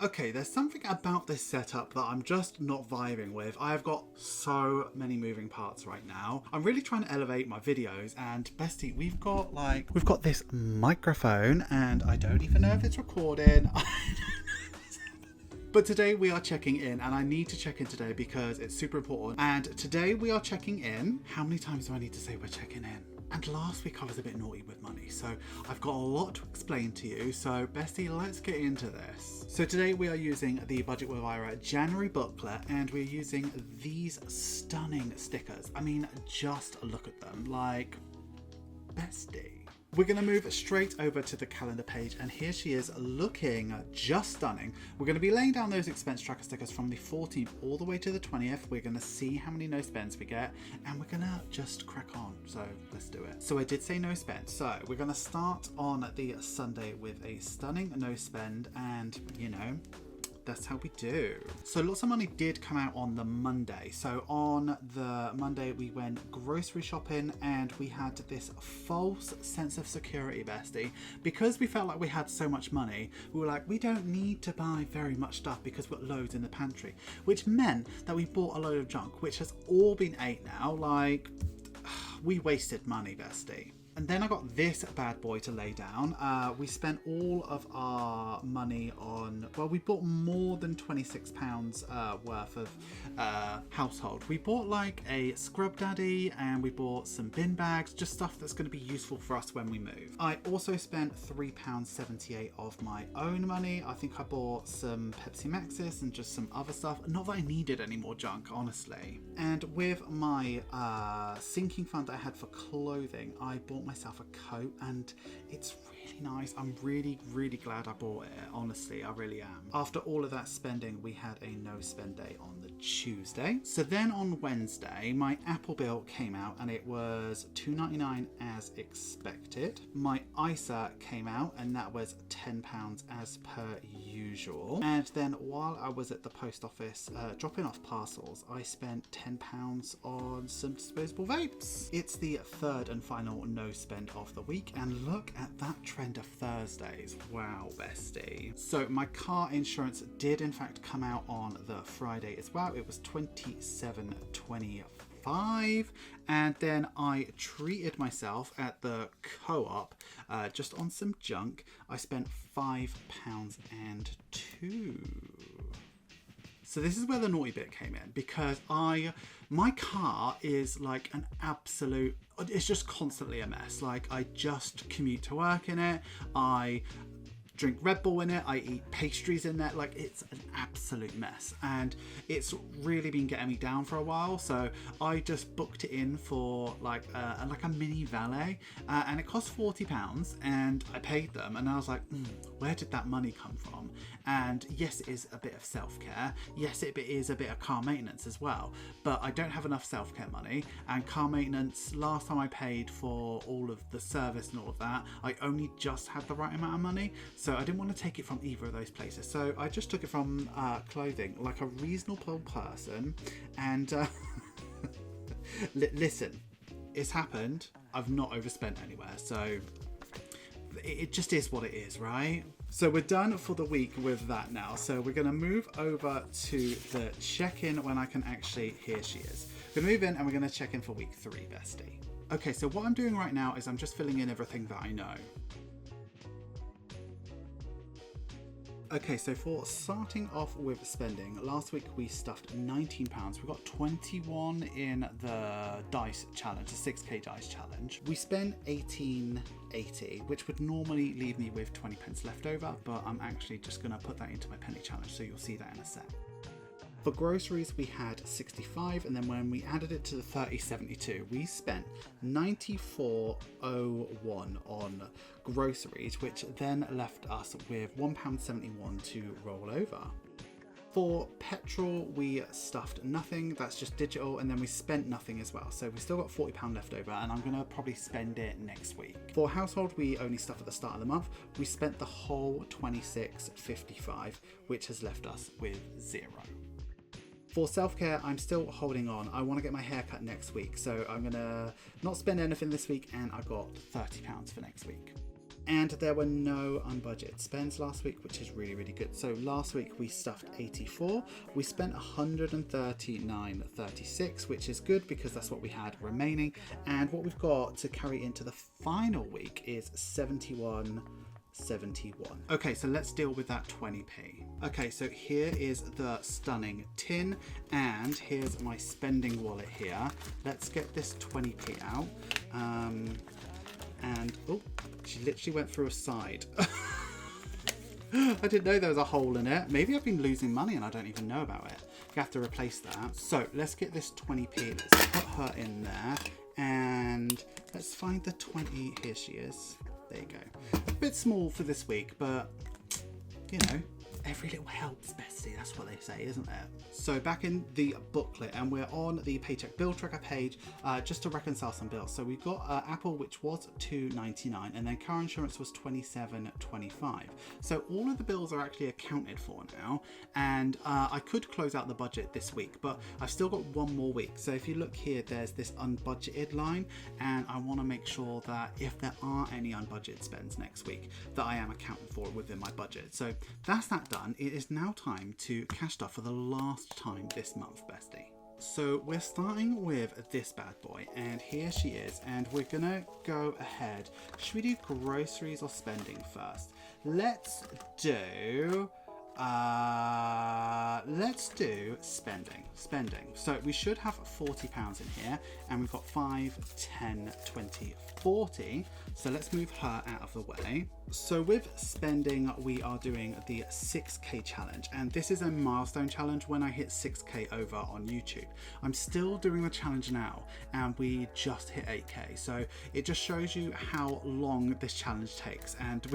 Okay, there's something about this setup that I'm just not vibing with. I've got so many moving parts right now. I'm really trying to elevate my videos, and Bestie, we've got this microphone and I don't even know if it's recording. But today we are checking in, and I need to check in today because it's super important. And today we are checking in. How many times do I need to say we're checking in? And last week I was a bit naughty with money, so I've got a lot to explain to you. So Bestie, let's get into this. So today we are using the Budget with Ira January booklet, and we're using these stunning stickers. I mean, just look at them, like, Bestie. We're going to move straight over to the calendar page, and here she is looking just stunning. We're going to be laying down those expense tracker stickers from the 14th all the way to the 20th. We're going to see how many no spends we get, and we're going to just crack on. So let's do it. So I did say no spend. So we're going to start on the Sunday with a stunning no spend, and you know, that's how we do. So lots of money did come out on the Monday. So on the Monday we went grocery shopping, and we had this false sense of security, Bestie, because we felt like we had so much money. We were like, we don't need to buy very much stuff because we've got loads in the pantry, which meant that we bought a load of junk, which has all been ate now. Like, we wasted money, Bestie. And then I got this bad boy to lay down. We spent all of our money on, well, we bought more than £26 worth of household. We bought like a scrub daddy, and we bought some bin bags, just stuff that's going to be useful for us when we move. I also spent £3.78 of my own money. I think I bought some Pepsi Maxis and just some other stuff. Not that I needed any more junk, honestly. And with my sinking fund that I had for clothing, I bought myself a coat, and it's really nice. I'm really glad I bought it, honestly, I really am. After all of that spending, we had a no spend day on the Tuesday. So then on Wednesday my Apple bill came out, and it was £2.99 as expected. My ISA came out, and that was £10 as per usual. And then while I was at the post office dropping off parcels, I spent £10 on some disposable vapes. It's the third and final no spend of the week, and look at that trend of Thursdays. Wow, Bestie. So my car insurance did in fact come out on the Friday as well. It was £27.25, and then I treated myself at the co-op just on some junk. I spent £5.02. So this is where the naughty bit came in, because my car is like an absolute, it's just constantly a mess. Like, I just commute to work in it, I drink Red Bull in it, I eat pastries in there. Like, it's an absolute mess, and it's really been getting me down for a while. So I just booked it in for like a mini valet, and it cost £40, and I paid them, and I was like, where did that money come from? And yes, it is a bit of self-care. Yes, it is a bit of car maintenance as well, but I don't have enough self-care money, and car maintenance, last time I paid for all of the service and all of that, I only just had the right amount of money. So I didn't want to take it from either of those places. So I just took it from clothing, like a reasonable person. And listen, it's happened. I've not overspent anywhere. So it just is what it is, right? So we're done for the week with that now. So we're going to move over to the check-in when I can actually, here she is. We're going to move in, and we're going to check in for week 3, Bestie. Okay, so what I'm doing right now is I'm just filling in everything that I know. Okay, so for starting off with spending, last week we stuffed £19. We got 21 in the dice challenge, the 6k dice challenge. We spent £18.80, which would normally leave me with 20 pence left over, but I'm actually just going to put that into my penny challenge, so you'll see that in a sec. For groceries, we had 65, and then when we added it to the 30.72, we spent 94.01 on groceries, which then left us with £1.71 to roll over. For petrol, we stuffed nothing, that's just digital, and then we spent nothing as well. So we still got £40 left over, and I'm gonna probably spend it next week. For household, we only stuff at the start of the month. We spent the whole £26.55, which has left us with £0. For self-care, I'm still holding on. I want to get my hair cut next week, so I'm gonna not spend anything this week, and I got £30 for next week. And there were no unbudgeted spends last week, which is really, really good. So last week we stuffed 84. We spent 139.36, which is good because that's what we had remaining. And what we've got to carry into the final week is 71. Okay, so let's deal with that 20p. Okay, so here is the stunning tin, and here's my spending wallet here. Let's get this 20p out. And oh, she literally went through a side. I didn't know there was a hole in it. Maybe I've been losing money and I don't even know about it. You have to replace that. So let's get this 20p. Let's put her in there, and let's find the 20. Here she is. There you go. A bit small for this week, but you know, every little helps, bestie. That's what they say, isn't it? So back in the booklet, and we're on the paycheck bill tracker page, just to reconcile some bills. So we've got Apple, which was $2.99, and then car insurance was $27.25. So all of the bills are actually accounted for now, and I could close out the budget this week, but I've still got one more week. So if you look here, there's this unbudgeted line, and I want to make sure that if there are any unbudgeted spends next week, that I am accounting for within my budget. So that's that done. It is now time to cash stuff for the last time this month, bestie. So we're starting with this bad boy, and here she is, and we're gonna go ahead. Should we do groceries or spending first? Let's do spending. So we should have £40 in here, and we've got 5, 10, 20, 40. So let's move her out of the way. So with spending, we are doing the 6k challenge, and this is a milestone challenge when I hit 6k over on YouTube. I'm still doing the challenge now, and we just hit 8k. So it just shows you how long this challenge takes, and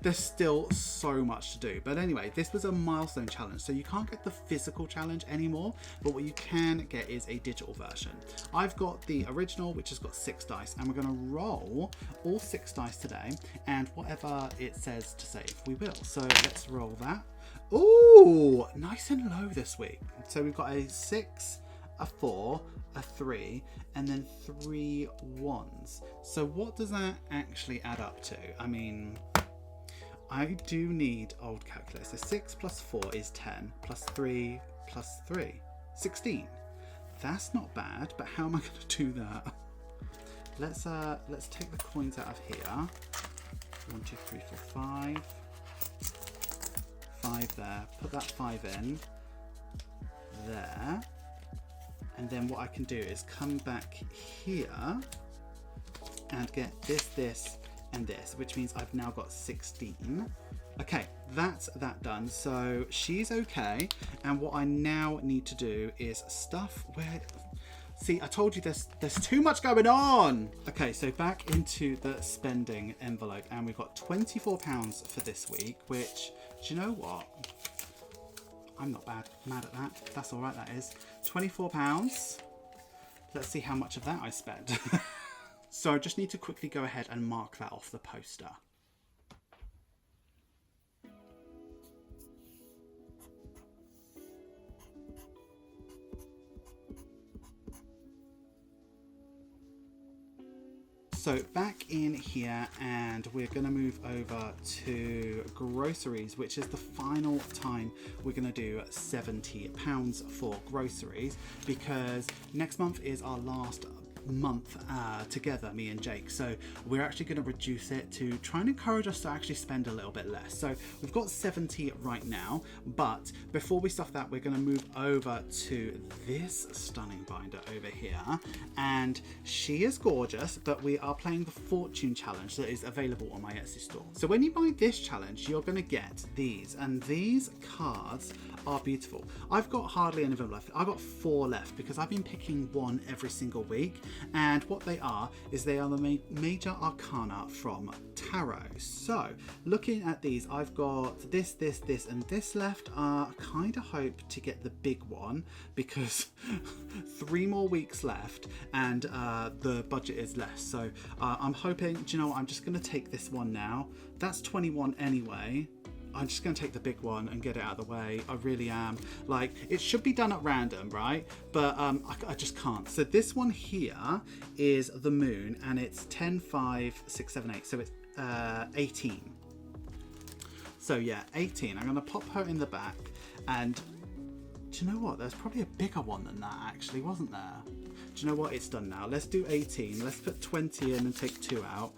there's still so much to do. But anyway, this was a milestone challenge, so you can't get the physical challenge anymore, but what you can get is a digital version. I've got the original, which has got 6 dice, and we're going to roll all 6 dice today, and whatever it says to save, we will. So let's roll that. Ooh, nice and low this week. So we've got a 6, a 4, a 3, and then 3 1s. So what does that actually add up to? I mean, I do need old calculus. So 6 plus 4 is 10, plus 3 plus 3, 16. That's not bad, but how am I going to do that? Let's take the coins out of here. 1, 2, 3, 4, 5. 5 there. Put that 5 in there. And then what I can do is come back here and get this, and this, which means I've now got 16. Okay, that's that done. So she's okay. And what I now need to do is stuff where... See, I told you there's too much going on. Okay, so back into the spending envelope, and we've got £24 for this week, which, do you know what? I'm not mad at that. That's all right, that is. £24. Let's see how much of that I spent. So I just need to quickly go ahead and mark that off the poster. So back in here, and we're going to move over to groceries, which is the final time we're going to do £70 for groceries, because next month is our last month together, me and Jake. So we're actually going to reduce it to try and encourage us to actually spend a little bit less. So we've got 70 right now, but before we stuff that, we're going to move over to this stunning binder over here, and she is gorgeous, but we are playing the fortune challenge that is available on my Etsy store. So when you buy this challenge, you're going to get these, and these cards are beautiful. I've got hardly any of them left. I've got 4 left because I've been picking one every single week, and what they are is they are the major arcana from tarot. So looking at these, I've got this, and this left. I kind of hope to get the big one because 3 more weeks left, and the budget is less. So I'm hoping, do you know what, I'm just going to take this one now. That's 21 anyway. I'm just going to take the big one and get it out of the way. I really am. Like, it should be done at random, right? But I just can't. So this one here is the moon, and it's 10, 5, 6, 7, 8. So it's 18. So yeah, 18. I'm going to pop her in the back, and do you know what? There's probably a bigger one than that actually, wasn't there? Do you know what? It's done now. Let's do 18. Let's put 20 in and take 2 out.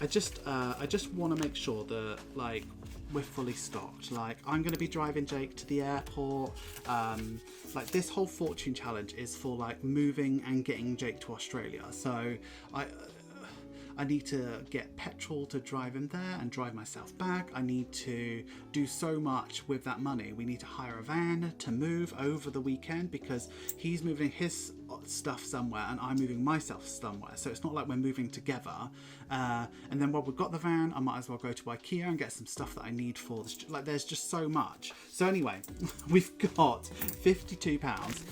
I just want to make sure that like we're fully stocked. Like I'm going to be driving Jake to the airport. Like this whole fortune challenge is for like moving and getting Jake to Australia. So I need to get petrol to drive him there and drive myself back. I need to do so much with that money. We need to hire a van to move over the weekend because he's moving his stuff somewhere and I'm moving myself somewhere. So it's not like we're moving together. And then while we've got the van, I might as well go to IKEA and get some stuff that I need for this. Like there's just so much. So anyway, we've got £52.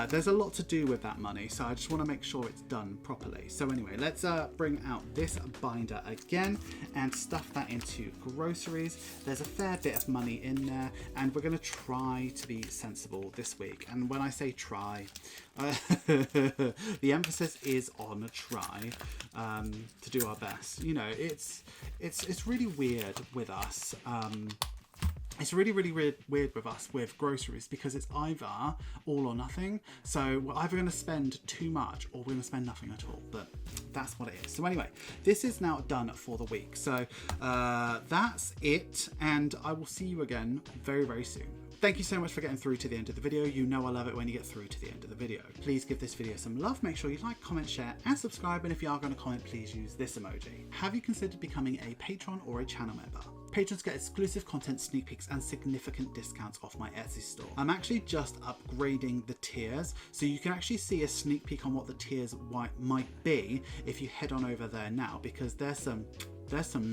There's a lot to do with that money, so I just want to make sure it's done properly. So anyway, let's bring out this binder again and stuff that into groceries. There's a fair bit of money in there, and we're going to try to be sensible this week. And when I say try, the emphasis is on try, to do our best. You know, it's really weird with us. It's really weird with us with groceries because it's either all or nothing. So we're either going to spend too much or we're going to spend nothing at all. But that's what it is. So anyway, this is now done for the week. So that's it. And I will see you again very soon. Thank you so much for getting through to the end of the video. You know I love it when you get through to the end of the video. Please give this video some love. Make sure you like, comment, share and subscribe. And if you are going to comment, please use this emoji. Have you considered becoming a patron or a channel member? Patrons get exclusive content, sneak peeks and significant discounts off my Etsy store. I'm actually just upgrading the tiers, so you can actually see a sneak peek on what the tiers might be if you head on over there now, because there's some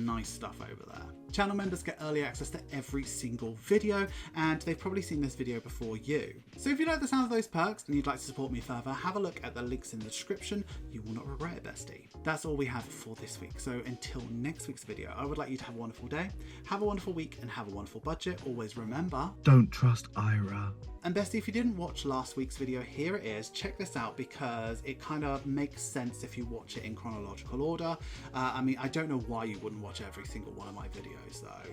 nice stuff over there. Channel members get early access to every single video, and they've probably seen this video before you. So if you like the sound of those perks and you'd like to support me further, have a look at the links in the description. You will not regret it, bestie. That's all we have for this week. So until next week's video, I would like you to have a wonderful day, have a wonderful week, and have a wonderful budget. Always remember, don't trust Ira. And bestie, if you didn't watch last week's video, here it is. Check this out because it kind of makes sense if you watch it in chronological order. I mean, I don't know why you wouldn't watch every single one of my videos though.